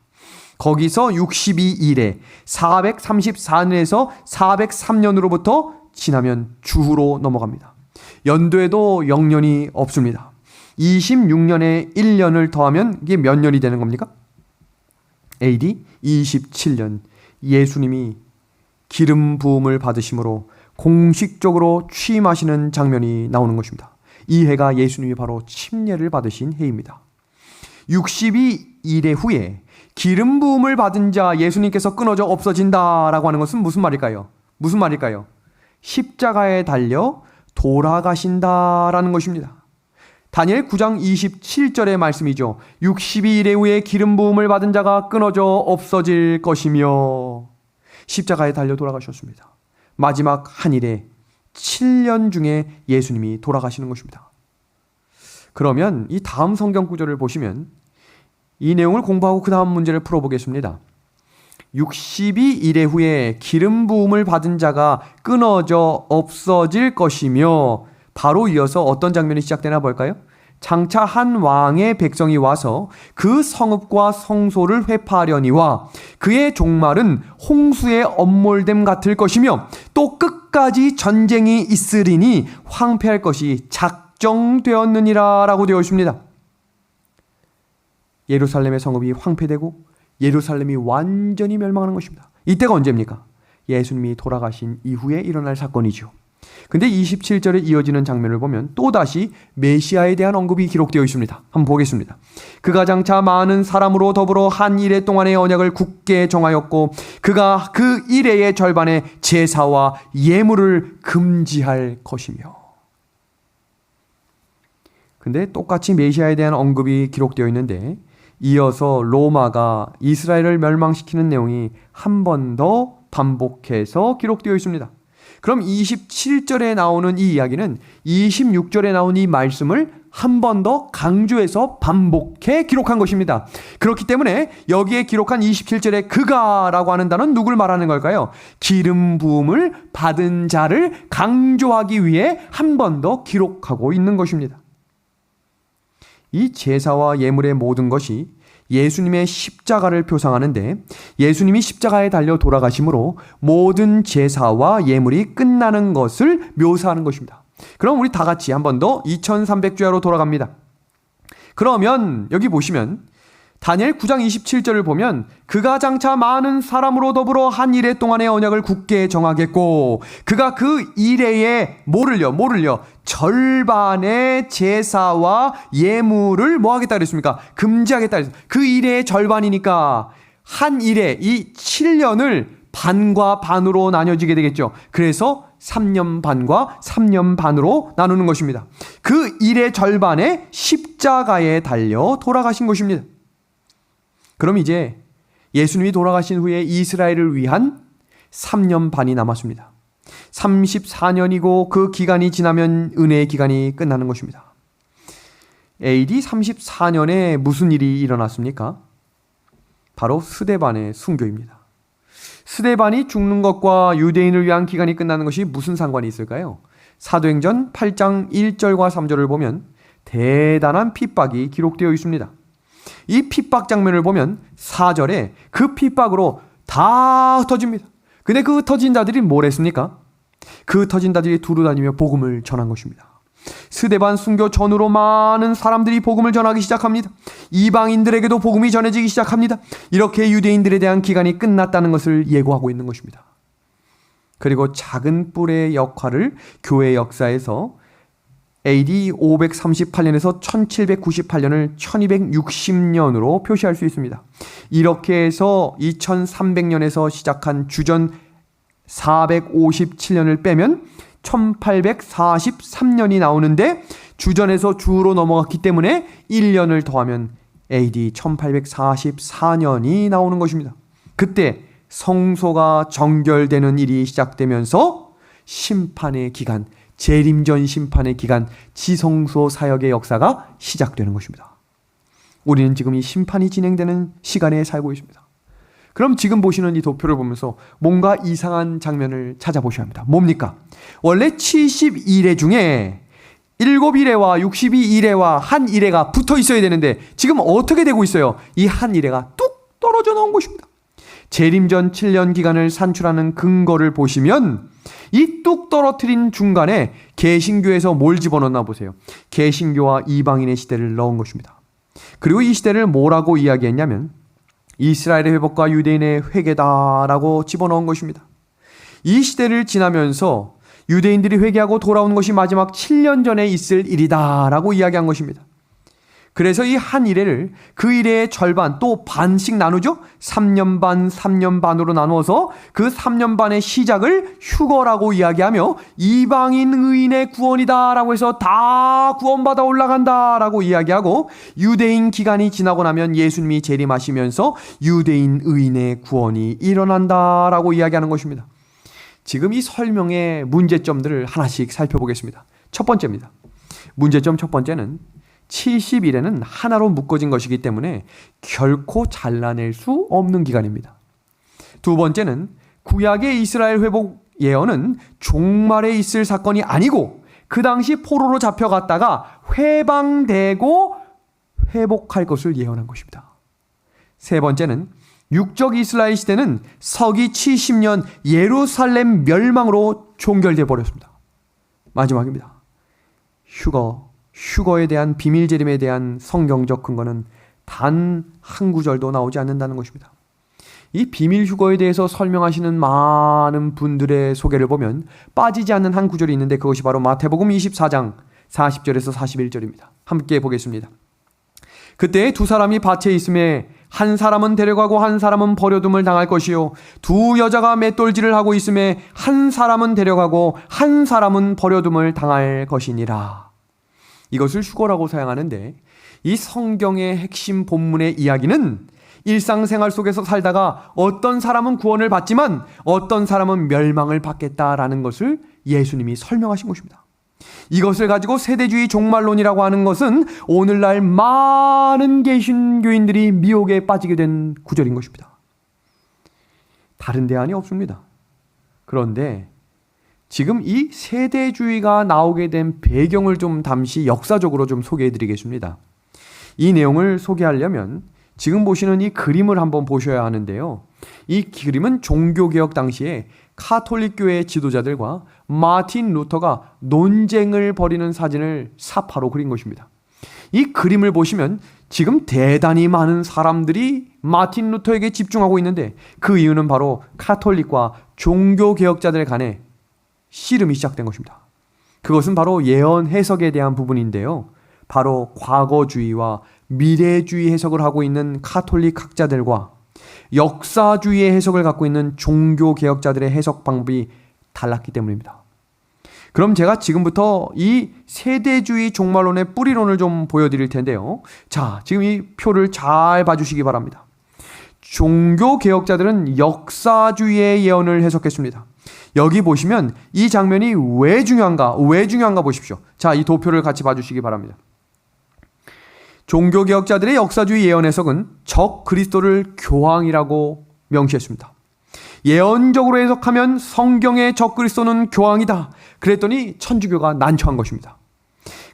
거기서 62일에 434년에서 403년으로부터 지나면 주후로 넘어갑니다. 연도에도 0년이 없습니다. 26년에 1년을 더하면 이게 몇 년이 되는 겁니까? AD 27년 예수님이 기름 부음을 받으심으로 공식적으로 취임하시는 장면이 나오는 것입니다. 이 해가 예수님이 바로 침례를 받으신 해입니다. 62일의 후에 기름 부음을 받은 자 예수님께서 끊어져 없어진다라고 하는 것은 무슨 말일까요? 무슨 말일까요? 십자가에 달려 돌아가신다라는 것입니다. 다니엘 9장 27절의 말씀이죠. 62일 후에 기름 부음을 받은 자가 끊어져 없어질 것이며 십자가에 달려 돌아가셨습니다. 마지막 한 일에 7년 중에 예수님이 돌아가시는 것입니다. 그러면 이 다음 성경 구절을 보시면 이 내용을 공부하고 그 다음 문제를 풀어보겠습니다. 62일의 후에 기름 부음을 받은 자가 끊어져 없어질 것이며 바로 이어서 어떤 장면이 시작되나 볼까요? 장차 한 왕의 백성이 와서 그 성읍과 성소를 회파하려니와 그의 종말은 홍수의 엄몰됨 같을 것이며 또 끝까지 전쟁이 있으리니 황폐할 것이 작정되었느니라 라고 되어 있습니다. 예루살렘의 성읍이 황폐되고 예루살렘이 완전히 멸망하는 것입니다. 이때가 언제입니까? 예수님이 돌아가신 이후에 일어날 사건이죠. 근데 27절에 이어지는 장면을 보면 또다시 메시아에 대한 언급이 기록되어 있습니다. 한번 보겠습니다. 그가 장차 많은 사람으로 더불어 한 이레 동안의 언약을 굳게 정하였고 그가 그 이레의 절반에 제사와 예물을 금지할 것이며. 근데 똑같이 메시아에 대한 언급이 기록되어 있는데 이어서 로마가 이스라엘을 멸망시키는 내용이 한 번 더 반복해서 기록되어 있습니다. 그럼 27절에 나오는 이 이야기는 26절에 나온 이 말씀을 한 번 더 강조해서 반복해 기록한 것입니다. 그렇기 때문에 여기에 기록한 27절에 그가라고 하는 단어는 누굴 말하는 걸까요? 기름 부음을 받은 자를 강조하기 위해 한 번 더 기록하고 있는 것입니다. 이 제사와 예물의 모든 것이 예수님의 십자가를 표상하는데 예수님이 십자가에 달려 돌아가심으로 모든 제사와 예물이 끝나는 것을 묘사하는 것입니다. 그럼 우리 다 같이 한 번 더 2300주야로 돌아갑니다. 그러면 여기 보시면 다니엘 9장 27절을 보면 그가 장차 많은 사람으로 더불어 한 이레 동안의 언약을 굳게 정하겠고 그가 그 이레의 뭐를요? 절반의 제사와 예물을 뭐 하겠다 그랬습니까? 금지하겠다 그랬습니다. 그 이레의 절반이니까 한 이레 이 7년을 반과 반으로 나눠지게 되겠죠. 그래서 3년 반과 3년 반으로 나누는 것입니다. 그 일의 절반에 십자가에 달려 돌아가신 것입니다. 그럼 이제 예수님이 돌아가신 후에 이스라엘을 위한 3년 반이 남았습니다. 34년이고 그 기간이 지나면 은혜의 기간이 끝나는 것입니다. AD 34년에 무슨 일이 일어났습니까? 바로 스데반의 순교입니다. 스데반이 죽는 것과 유대인을 위한 기간이 끝나는 것이 무슨 상관이 있을까요? 사도행전 8장 1절과 3절을 보면 대단한 핍박이 기록되어 있습니다. 이 핍박 장면을 보면 4절에 그 핍박으로 다 흩어집니다. 근데 그 흩어진 자들이 뭘 했습니까? 그 흩어진 자들이 두루다니며 복음을 전한 것입니다. 스데반 순교 전후로 많은 사람들이 복음을 전하기 시작합니다. 이방인들에게도 복음이 전해지기 시작합니다. 이렇게 유대인들에 대한 기간이 끝났다는 것을 예고하고 있는 것입니다. 그리고 작은 뿔의 역할을 교회 역사에서 AD 538년에서 1798년을 1260년으로 표시할 수 있습니다. 이렇게 해서 2300년에서 시작한 주전 457년을 빼면 1843년이 나오는데 주전에서 주로 넘어갔기 때문에 1년을 더하면 AD 1844년이 나오는 것입니다. 그때 성소가 정결되는 일이 시작되면서 심판의 기간, 재림전 심판의 기간, 지성소 사역의 역사가 시작되는 것입니다. 우리는 지금 이 심판이 진행되는 시간에 살고 있습니다. 그럼 지금 보시는 이 도표를 보면서 뭔가 이상한 장면을 찾아보셔야 합니다. 뭡니까? 원래 72례 중에 7이레와 62이레와 한 이레가 붙어 있어야 되는데 지금 어떻게 되고 있어요? 이 한 이레가 뚝 떨어져 나온 것입니다. 재림전 7년 기간을 산출하는 근거를 보시면 이 뚝 떨어뜨린 중간에 개신교에서 뭘 집어넣나 보세요. 개신교와 이방인의 시대를 넣은 것입니다. 그리고 이 시대를 뭐라고 이야기했냐면 이스라엘의 회복과 유대인의 회개다라고 집어넣은 것입니다. 이 시대를 지나면서 유대인들이 회개하고 돌아오는 것이 마지막 7년 전에 있을 일이다라고 이야기한 것입니다. 그래서 이 한 이레를 그 이레의 절반 또 반씩 나누죠. 3년 반, 3년 반으로 나누어서 그 3년 반의 시작을 휴거라고 이야기하며 이방인 의인의 구원이다라고 해서 다 구원받아 올라간다라고 이야기하고 유대인 기간이 지나고 나면 예수님이 재림하시면서 유대인 의인의 구원이 일어난다라고 이야기하는 것입니다. 지금 이 설명의 문제점들을 하나씩 살펴보겠습니다. 첫 번째입니다. 문제점 첫 번째는 70일에는 하나로 묶어진 것이기 때문에 결코 잘라낼 수 없는 기간입니다. 두 번째는 구약의 이스라엘 회복 예언은 종말에 있을 사건이 아니고 그 당시 포로로 잡혀갔다가 회방되고 회복할 것을 예언한 것입니다. 세 번째는 육적 이스라엘 시대는 서기 70년 예루살렘 멸망으로 종결돼 버렸습니다. 마지막입니다. 휴거에 대한 비밀 재림에 대한 성경적 근거는 단 한 구절도 나오지 않는다는 것입니다. 이 비밀 휴거에 대해서 설명하시는 많은 분들의 소개를 보면 빠지지 않는 한 구절이 있는데 그것이 바로 마태복음 24장 40절에서 41절입니다. 함께 보겠습니다. 그때 두 사람이 밭에 있음에 한 사람은 데려가고 한 사람은 버려둠을 당할 것이요 두 여자가 맷돌질을 하고 있음에 한 사람은 데려가고 한 사람은 버려둠을 당할 것이니라. 이것을 휴거라고 사용하는데 이 성경의 핵심 본문의 이야기는 일상생활 속에서 살다가 어떤 사람은 구원을 받지만 어떤 사람은 멸망을 받겠다라는 것을 예수님이 설명하신 것입니다. 이것을 가지고 세대주의 종말론이라고 하는 것은 오늘날 많은 개신교인들이 미혹에 빠지게 된 구절인 것입니다. 다른 대안이 없습니다. 그런데 지금 이 세대주의가 나오게 된 배경을 좀 잠시 역사적으로 좀 소개해 드리겠습니다. 이 내용을 소개하려면 지금 보시는 이 그림을 한번 보셔야 하는데요. 이 그림은 종교개혁 당시에 카톨릭 교회의 지도자들과 마틴 루터가 논쟁을 벌이는 사진을 사파로 그린 것입니다. 이 그림을 보시면 지금 대단히 많은 사람들이 마틴 루터에게 집중하고 있는데 그 이유는 바로 카톨릭과 종교개혁자들 간에 씨름이 시작된 것입니다. 그것은 바로 예언 해석에 대한 부분인데요. 바로 과거주의와 미래주의 해석을 하고 있는 카톨릭 학자들과 역사주의의 해석을 갖고 있는 종교개혁자들의 해석 방법이 달랐기 때문입니다. 그럼 제가 지금부터 이 세대주의 종말론의 뿌리론을 좀 보여드릴 텐데요. 자, 지금 이 표를 잘 봐주시기 바랍니다. 종교개혁자들은 역사주의의 예언을 해석했습니다. 여기 보시면 이 장면이 왜 중요한가 보십시오. 자, 이 도표를 같이 봐주시기 바랍니다. 종교개혁자들의 역사주의 예언 해석은 적 그리스도를 교황이라고 명시했습니다. 예언적으로 해석하면 성경의 적 그리스도는 교황이다. 그랬더니 천주교가 난처한 것입니다.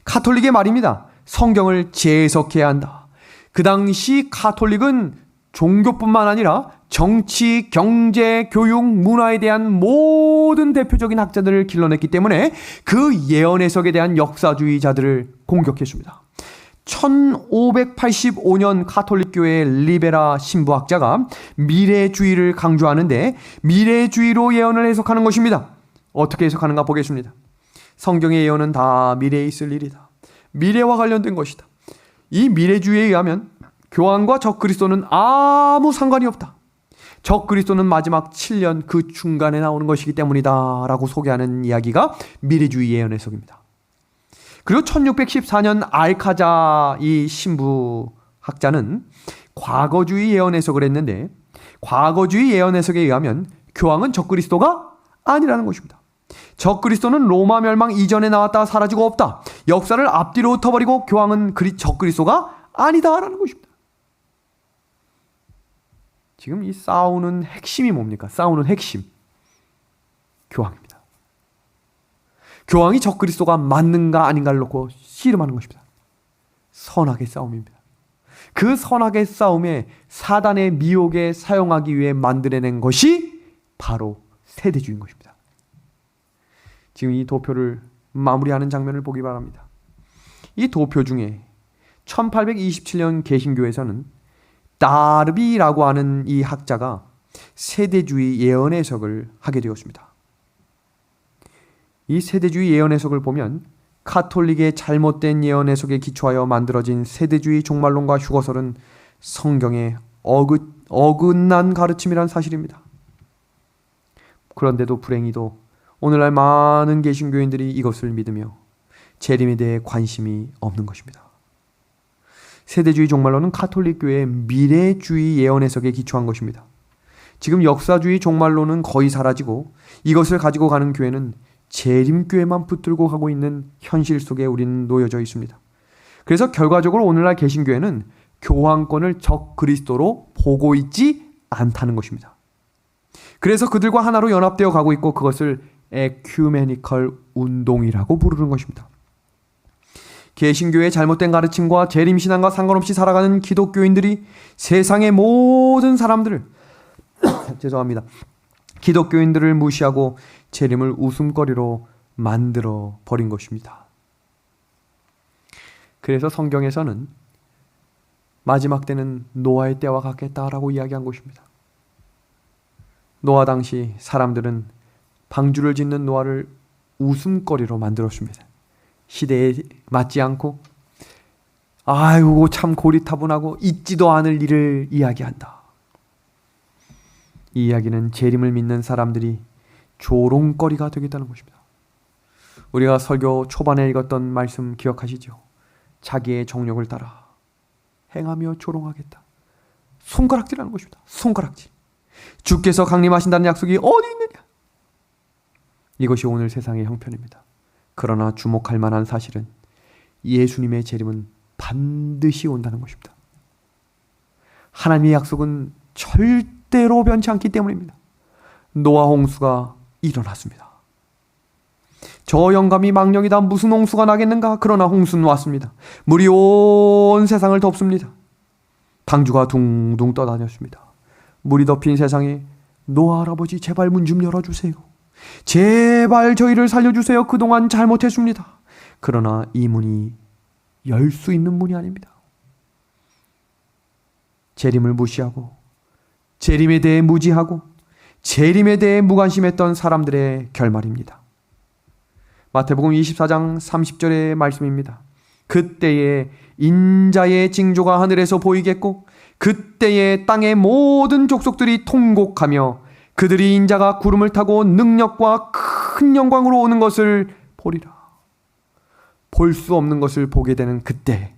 카톨릭의 말입니다. 성경을 재해석해야 한다. 그 당시 카톨릭은 종교뿐만 아니라 정치, 경제, 교육, 문화에 대한 모든 대표적인 학자들을 길러냈기 때문에 그 예언 해석에 대한 역사주의자들을 공격했습니다. 1585년 카톨릭교회의 리베라 신부학자가 미래주의를 강조하는데 미래주의로 예언을 해석하는 것입니다. 어떻게 해석하는가 보겠습니다. 성경의 예언은 다 미래에 있을 일이다. 미래와 관련된 것이다. 이 미래주의에 의하면 교황과 적그리스도는 아무 상관이 없다. 적그리스도는 마지막 7년 그 중간에 나오는 것이기 때문이다 라고 소개하는 이야기가 미래주의 예언 해석입니다. 그리고 1614년 알카자 이 신부 학자는 과거주의 예언 해석을 했는데 과거주의 예언 해석에 의하면 교황은 적그리스도가 아니라는 것입니다. 적그리스도는 로마 멸망 이전에 나왔다가 사라지고 없다. 역사를 앞뒤로 흩어버리고 교황은 적그리스도가 아니다라는 것입니다. 지금 이 싸우는 핵심이 뭡니까? 싸우는 핵심. 교황입니다. 교황이 적그리스도가 맞는가 아닌가를 놓고 씨름하는 것입니다. 선악의 싸움입니다. 그 선악의 싸움에 사단의 미혹에 사용하기 위해 만들어낸 것이 바로 세대주의인 것입니다. 지금 이 도표를 마무리하는 장면을 보기 바랍니다. 이 도표 중에 1827년 개신교에서는 다르비라고 하는 이 학자가 세대주의 예언 해석을 하게 되었습니다. 이 세대주의 예언 해석을 보면 카톨릭의 잘못된 예언 해석에 기초하여 만들어진 세대주의 종말론과 휴거설은 성경의 어긋난 가르침이란 사실입니다. 그런데도 불행히도 오늘날 많은 개신교인들이 이것을 믿으며 재림에 대해 관심이 없는 것입니다. 세대주의 종말론은 카톨릭 교회의 미래주의 예언 해석에 기초한 것입니다. 지금 역사주의 종말론은 거의 사라지고 이것을 가지고 가는 교회는 재림교회만 붙들고 가고 있는 현실 속에 우리는 놓여져 있습니다. 그래서 결과적으로 오늘날 개신교회는 교황권을 적그리스도로 보고 있지 않다는 것입니다. 그래서 그들과 하나로 연합되어 가고 있고 그것을 에큐메니컬 운동이라고 부르는 것입니다. 개신교의 잘못된 가르침과 재림신앙과 상관없이 살아가는 기독교인들이 세상의 모든 사람들을 죄송합니다. 기독교인들을 무시하고 재림을 웃음거리로 만들어 버린 것입니다. 그래서 성경에서는 마지막 때는 노아의 때와 같겠다라고 이야기한 것입니다. 노아 당시 사람들은 방주를 짓는 노아를 웃음거리로 만들었습니다. 시대에 맞지 않고 아이고 참 고리타분하고 있지도 않을 일을 이야기한다. 이 이야기는 재림을 믿는 사람들이 조롱거리가 되겠다는 것입니다. 우리가 설교 초반에 읽었던 말씀 기억하시죠? 자기의 정욕을 따라 행하며 조롱하겠다. 손가락질하는 것입니다. 손가락질. 주께서 강림하신다는 약속이 어디 있느냐? 이것이 오늘 세상의 형편입니다. 그러나 주목할 만한 사실은 예수님의 재림은 반드시 온다는 것입니다. 하나님의 약속은 절대로 변치 않기 때문입니다. 노아 홍수가 일어났습니다. 저 영감이 망령이다. 무슨 홍수가 나겠는가? 그러나 홍수는 왔습니다. 물이 온 세상을 덮습니다. 방주가 둥둥 떠다녔습니다. 물이 덮인 세상에 노아 할아버지 제발 문 좀 열어주세요. 제발 저희를 살려주세요. 그동안 잘못했습니다. 그러나 이 문이 열 수 있는 문이 아닙니다. 재림을 무시하고 재림에 대해 무지하고 재림에 대해 무관심했던 사람들의 결말입니다. 마태복음 24장 30절의 말씀입니다. 그때에 인자의 징조가 하늘에서 보이겠고 그때에 땅의 모든 족속들이 통곡하며 그들이 인자가 구름을 타고 능력과 큰 영광으로 오는 것을 보리라. 볼 수 없는 것을 보게 되는 그때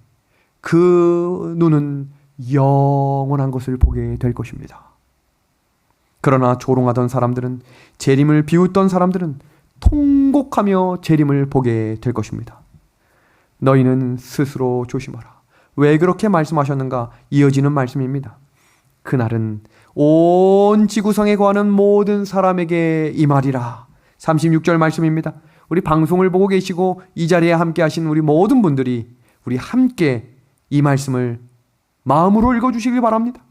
그 눈은 영원한 것을 보게 될 것입니다. 그러나 조롱하던 사람들은 재림을 비웃던 사람들은 통곡하며 재림을 보게 될 것입니다. 너희는 스스로 조심하라. 왜 그렇게 말씀하셨는가? 이어지는 말씀입니다. 그날은 온 지구상에 거하는 모든 사람에게 이 말이라. 36절 말씀입니다. 우리 방송을 보고 계시고 이 자리에 함께 하신 우리 모든 분들이 우리 함께 이 말씀을 마음으로 읽어주시길 바랍니다.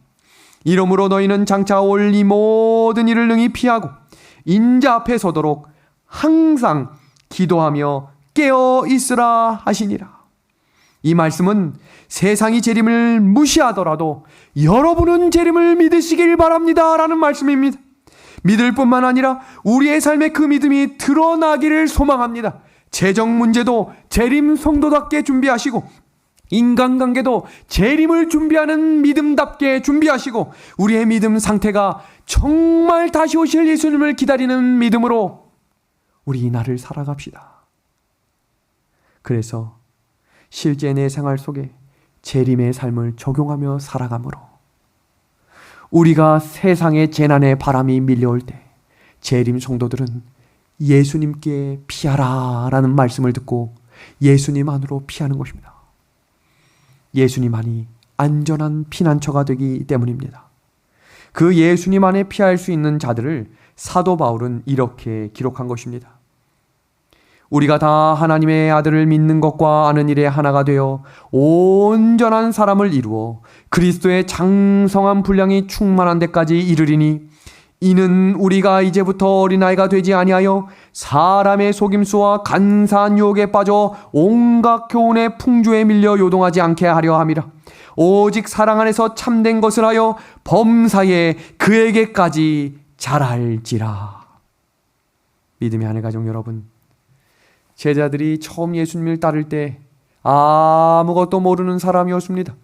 이러므로 너희는 장차 올 이 모든 일을 능히 피하고 인자 앞에 서도록 항상 기도하며 깨어 있으라 하시니라. 이 말씀은 세상이 재림을 무시하더라도 여러분은 재림을 믿으시길 바랍니다 라는 말씀입니다. 믿을 뿐만 아니라 우리의 삶에 그 믿음이 드러나기를 소망합니다. 재정 문제도 재림 성도답게 준비하시고 인간관계도 재림을 준비하는 믿음답게 준비하시고 우리의 믿음 상태가 정말 다시 오실 예수님을 기다리는 믿음으로 우리 이 날을 살아갑시다. 그래서 실제 내 생활 속에 재림의 삶을 적용하며 살아가므로 우리가 세상의 재난의 바람이 밀려올 때 재림 성도들은 예수님께 피하라 라는 말씀을 듣고 예수님 안으로 피하는 것입니다. 예수님 안이 안전한 피난처가 되기 때문입니다. 그 예수님 안에 피할 수 있는 자들을 사도 바울은 이렇게 기록한 것입니다. 우리가 다 하나님의 아들을 믿는 것과 아는 일에 하나가 되어 온전한 사람을 이루어 그리스도의 장성한 분량이 충만한 데까지 이르리니 이는 우리가 이제부터 어린아이가 되지 아니하여 사람의 속임수와 간사한 유혹에 빠져 온갖 교훈의 풍조에 밀려 요동하지 않게 하려 함이라. 오직 사랑 안에서 참된 것을 하여 범사에 그에게까지 자랄지라. 믿음의 하늘 가족 여러분, 제자들이 처음 예수님을 따를 때 아무것도 모르는 사람이었습니다.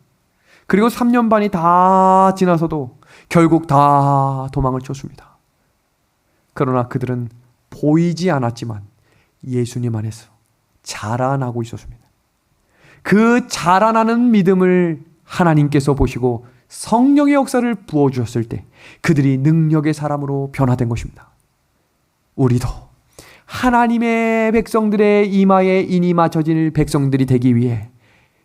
그리고 3년 반이 다 지나서도 결국 다 도망을 쳤습니다. 그러나 그들은 보이지 않았지만 예수님 안에서 자라나고 있었습니다. 그 자라나는 믿음을 하나님께서 보시고 성령의 역사를 부어주셨을 때 그들이 능력의 사람으로 변화된 것입니다. 우리도 하나님의 백성들의 이마에 인이 맞춰질 백성들이 되기 위해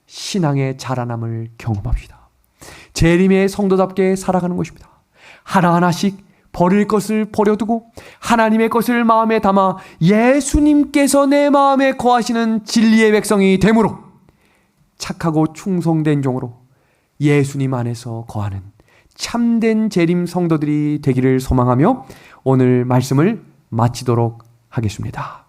신앙의 자라남을 경험합시다. 재림의 성도답게 살아가는 것입니다. 하나하나씩 버릴 것을 버려두고 하나님의 것을 마음에 담아 예수님께서 내 마음에 거하시는 진리의 백성이 되므로 착하고 충성된 종으로 예수님 안에서 거하는 참된 재림 성도들이 되기를 소망하며 오늘 말씀을 마치도록 하겠습니다.